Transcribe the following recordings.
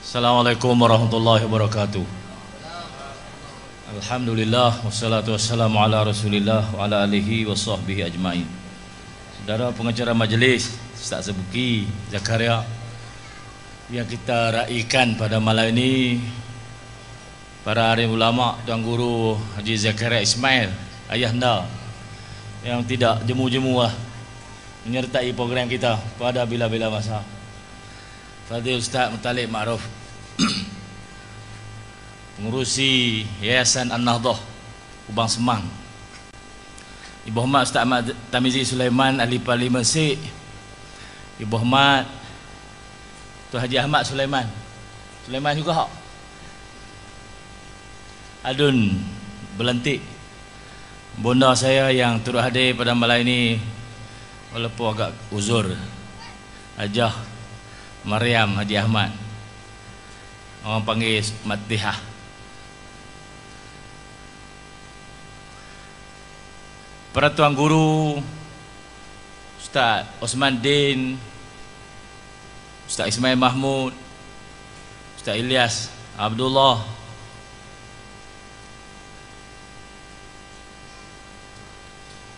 Assalamualaikum warahmatullahi wabarakatuh. Alhamdulillah wassalatu wassalamu ala Rasulillah wa ala alihi wa sahbihi ajmain. Saudara pengacara majlis Ustaz Sebuki Zakaria yang kita raikan pada malam ini, para alim ulama, Tuan Guru Haji Zakaria Ismail ayahanda yang tidak jemu-jemu menyertai program kita pada bila-bila masa. Fadil Ustaz Muttalib Ma'ruf pengurusi Yayasan An-Nahdah Kubang Semang, Ibu Hormat Ustaz Ahmad Tamizi Sulaiman Ahli Parlimen Sik, Ibu Hormat Tuan Haji Ahmad Sulaiman juga hak Adun Belantik, bonda saya yang turut hadir pada malam ini walaupun agak uzur, Hajah Maryam Haji Ahmad, orang panggil Matihah. Para tuan guru Ustaz Osman Din, Ustaz Ismail Mahmud, Ustaz Ilyas Abdullah,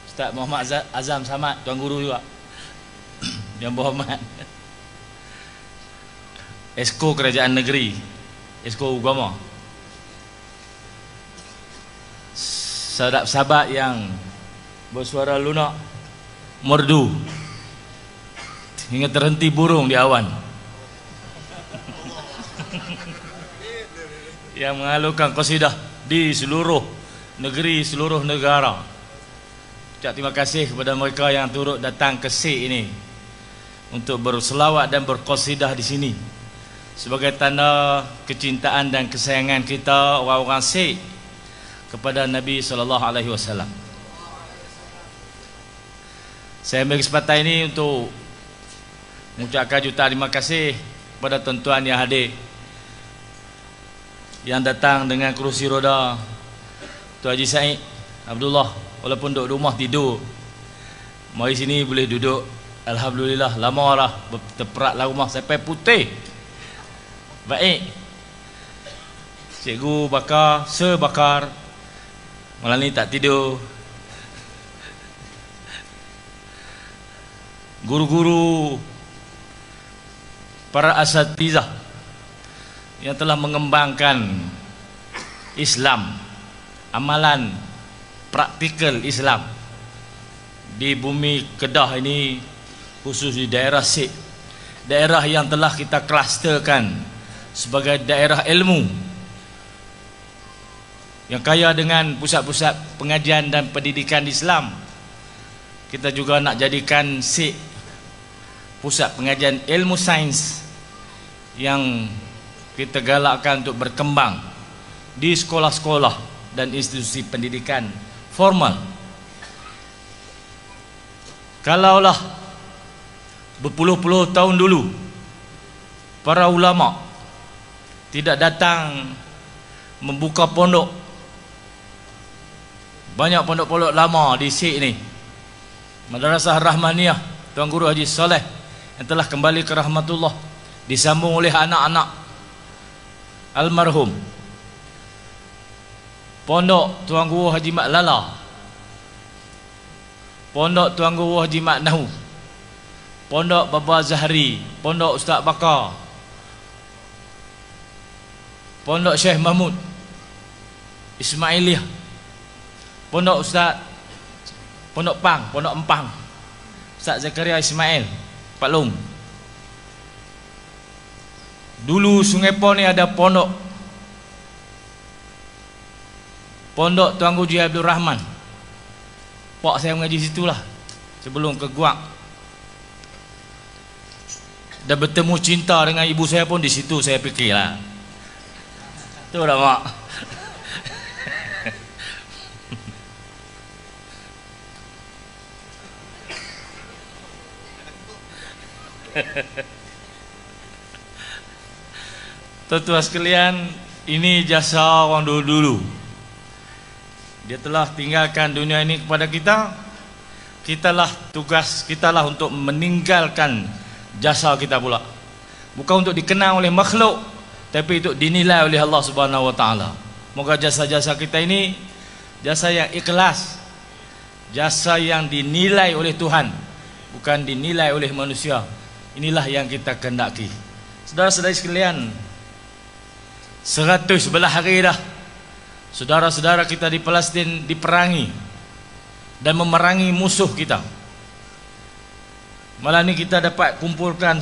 Ustaz Muhammad Azam Samad, tuan guru juga yang berhormat Esko Kerajaan Negeri, Esko Agama, sahabat-sahabat yang bersuara lunak merdu hingga terhenti burung di awan yang mengalukan qasidah di seluruh negeri, seluruh negara. Ucap terima kasih kepada mereka yang turut datang ke Sik ini untuk berselawat dan berqasidah di sini sebagai tanda kecintaan dan kesayangan kita orang-orang Sik kepada Nabi SAW. Saya ambil kesempatan ini untuk mengucapkan jutaan terima kasih kepada tuan-tuan yang hadir, yang datang dengan kerusi roda. Tuan Haji Said Abdullah walaupun duduk rumah tidur, mari sini boleh duduk. Alhamdulillah, lama lah terperatlah rumah sampai putih. Baik, Cikgu Bakar, Sir Bakar malam ni tak tidur. Guru-guru, para asatizah yang telah mengembangkan Islam, amalan praktikal Islam di bumi Kedah ini, khusus di daerah Sik, daerah yang telah kita klusterkan sebagai daerah ilmu yang kaya dengan pusat-pusat pengajian dan pendidikan Islam. Kita juga nak jadikan Sik pusat pengajian ilmu sains yang kita galakkan untuk berkembang di sekolah-sekolah dan institusi pendidikan formal. Kalaulah berpuluh-puluh tahun dulu para ulama tidak datang membuka pondok, banyak pondok-pondok lama di Sik ni, Madrasah Rahmaniyah Tuan Guru Haji Saleh yang telah kembali ke rahmatullah, disambung oleh anak-anak almarhum, Pondok Tuan Guru Haji Mat Lala, Pondok Tuan Guru Haji Mat Nahu, Pondok Baba Zahri, Pondok Ustaz Bakar, Pondok Syekh Mahmud Ismailiyah, Pondok Ustaz, Pondok Pang, Pondok Empang Ustaz Zakaria Ismail Pak Long. Dulu Sungai Pon ni ada pondok Tuan Guru Haji Abdul Rahman. Pak saya mengaji situlah sebelum ke Guak. Dah bertemu cinta dengan ibu saya pun di situ, saya fikirlah. Tu dah mak. Tuan-tuan sekalian, ini jasa orang dulu-dulu. Dia telah tinggalkan dunia ini kepada kita. Kitalah tugas kitalah untuk meninggalkan jasa kita pula. Bukan untuk dikenang oleh makhluk, tapi itu dinilai oleh Allah Subhanahu wa taala. Moga jasa-jasa kita ini jasa yang ikhlas, jasa yang dinilai oleh Tuhan, bukan dinilai oleh manusia. Inilah yang kita kehendaki. Saudara-saudari sekalian, 111 hari dah saudara-saudara kita di Palestin diperangi dan memerangi musuh kita. Malam ini kita dapat kumpulkan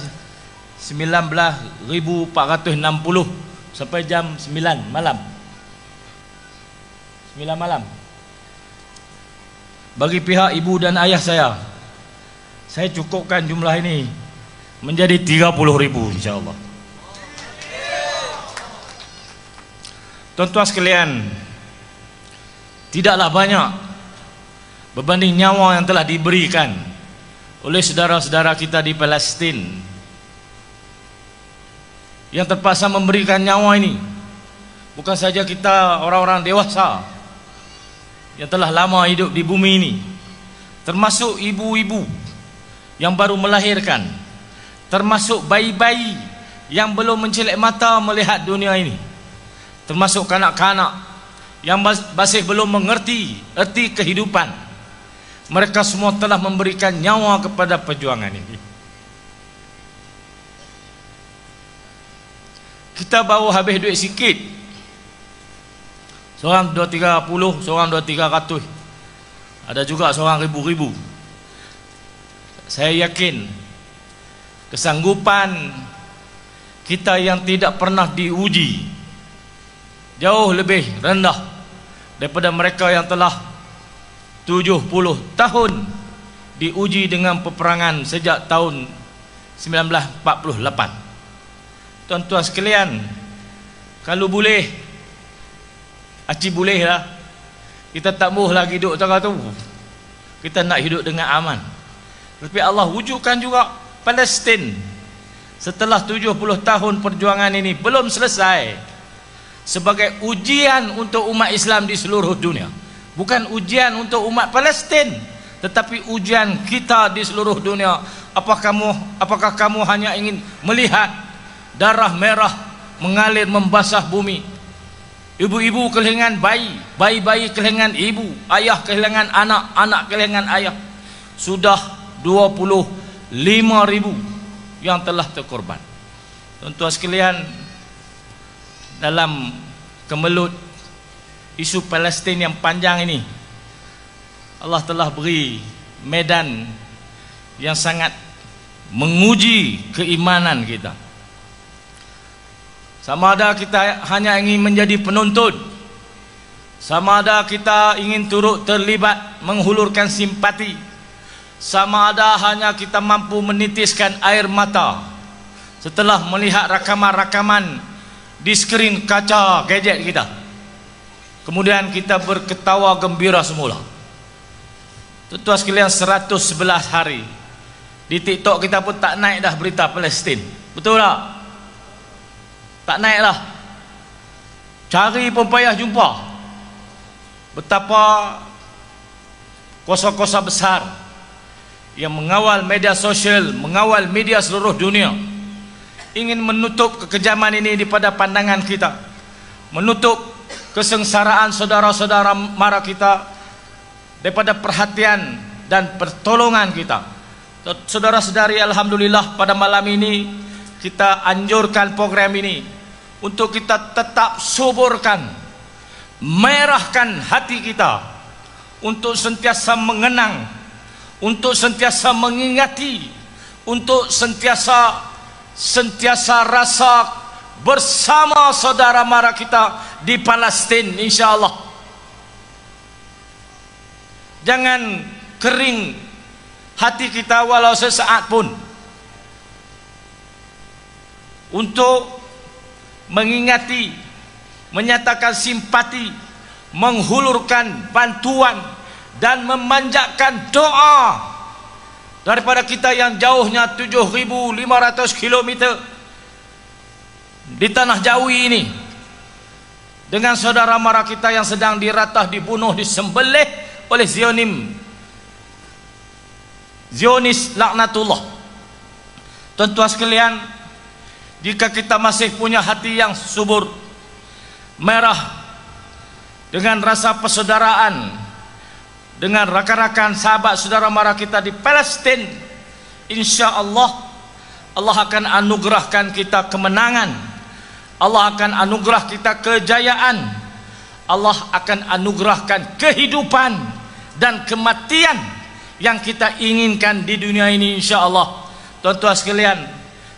19.460 sampai jam 9 malam. 9 malam. Bagi pihak ibu dan ayah saya cukupkan jumlah ini menjadi 30.000 insya-Allah. Tuan-tuan sekalian, tidaklah banyak berbanding nyawa yang telah diberikan oleh saudara-saudara kita di Palestin yang terpaksa memberikan nyawa ini. Bukan saja kita orang-orang dewasa yang telah lama hidup di bumi ini, termasuk ibu-ibu yang baru melahirkan, termasuk bayi-bayi yang belum mencelek mata melihat dunia ini, termasuk kanak-kanak yang masih belum mengerti erti kehidupan. Mereka semua telah memberikan nyawa kepada perjuangan ini. Kita baru habis duit sikit, seorang 230, seorang 200, ada juga seorang ribu-ribu. Saya yakin kesanggupan kita yang tidak pernah diuji jauh lebih rendah daripada mereka yang telah 70 tahun diuji dengan peperangan sejak tahun 1948. Tuan-tuan sekalian, kalau boleh, aci boleh lah, kita tak mahu lagi hidup tengah tu, kita nak hidup dengan aman. Tapi Allah wujudkan juga Palestin setelah 70 tahun perjuangan ini belum selesai, sebagai ujian untuk umat Islam di seluruh dunia. Bukan ujian untuk umat Palestin, tetapi ujian kita di seluruh dunia. Apakah kamu hanya ingin melihat darah merah mengalir membasah bumi, ibu-ibu kehilangan bayi, bayi-bayi kehilangan ibu, ayah kehilangan anak, anak kehilangan ayah? Sudah 25.000 yang telah terkorban. Tuan-tuan sekalian, dalam kemelut isu Palestin yang panjang ini, Allah telah beri medan yang sangat menguji keimanan kita. Sama ada kita hanya ingin menjadi penonton, sama ada kita ingin turut terlibat menghulurkan simpati, sama ada hanya kita mampu menitiskan air mata setelah melihat rakaman-rakaman di skrin kaca gadget kita. Kemudian kita berketawa gembira semula. Tuan-tuan sekalian, 111 hari di TikTok kita pun tak naik dah berita Palestin. Betul tak? Tak naik lah. Cari pun payah jumpa. Betapa kuasa-kuasa besar yang mengawal media sosial, mengawal media seluruh dunia, ingin menutup kekejaman ini daripada pandangan kita, menutup kesengsaraan saudara-saudara mara kita daripada perhatian dan pertolongan kita. Saudara-saudari, alhamdulillah pada malam ini kita anjurkan program ini untuk kita tetap suburkan, merahkan hati kita untuk sentiasa mengenang, untuk sentiasa mengingati, untuk sentiasa rasa bersama saudara mara kita di Palestin, insya-Allah. Jangan kering hati kita walau sesaat pun untuk mengingati, menyatakan simpati, menghulurkan bantuan dan memanjatkan doa daripada kita yang jauhnya 7.500 km di tanah Jawi ini, dengan saudara mara kita yang sedang diratah, dibunuh, disembelih oleh Zionis laknatullah. Tuan-tuan sekalian, jika kita masih punya hati yang subur, merah dengan rasa persaudaraan dengan rakan-rakan sahabat saudara mara kita di Palestin, insya Allah Allah akan anugerahkan kita kemenangan, Allah akan anugerah kita kejayaan, Allah akan anugerahkan kehidupan dan kematian yang kita inginkan di dunia ini, insya Allah. Tuan-tuan sekalian,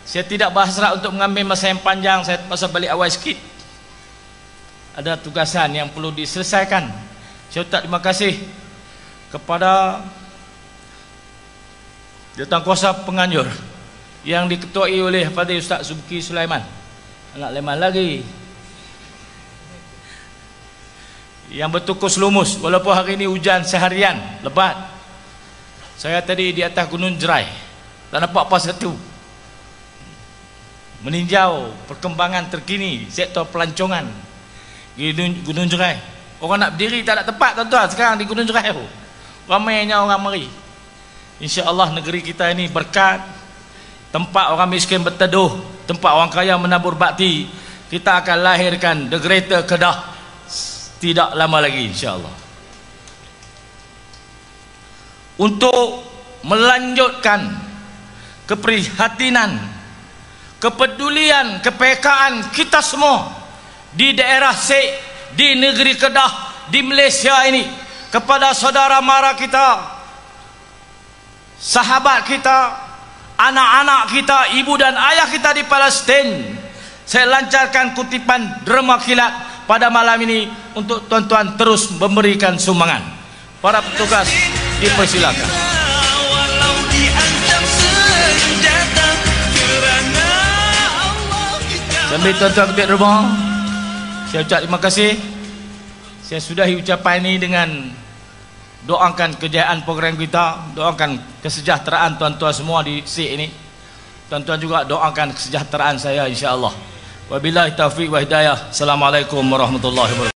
saya tidak berhasrat untuk mengambil masa yang panjang, saya masa balik awal sikit. Ada tugasan yang perlu diselesaikan. Saya ucap terima kasih kepada Jawatankuasa Penganjur yang diketuai oleh Fadil Ustaz Subki Sulaiman, anak leman lagi, yang bertukus lumus walaupun hari ini hujan seharian lebat. Saya tadi di atas Gunung Jerai, tak nampak apa satu, meninjau perkembangan terkini sektor pelancongan di Gunung Jerai. Orang nak berdiri tak ada tempat, tuan-tuan, sekarang di Gunung Jerai tu ramainya orang mari. InsyaAllah negeri kita ini berkat, tempat orang miskin berteduh, tempat orang kaya menabur bakti. Kita akan lahirkan The Greater Kedah tidak lama lagi, insyaAllah. Untuk melanjutkan keprihatinan, kepedulian, kepekaan kita semua di daerah Sek, di negeri Kedah, di Malaysia ini, kepada saudara mara kita, sahabat kita, anak-anak kita, ibu dan ayah kita di Palestin, saya lancarkan kutipan Derma Kilat pada malam ini untuk tuan-tuan terus memberikan sumbangan. Para petugas dipersilakan. Sambil tuan-tuan ketik rumah, saya ucap terima kasih. Saya sudahi ucapan ini dengan doakan kejayaan program kita, doakan kesejahteraan tuan-tuan semua di SIK ini. Tuan-tuan juga doakan kesejahteraan saya, insya-Allah. Wabillahi taufiq wa hidayah. Assalamualaikum warahmatullahi wabarakatuh.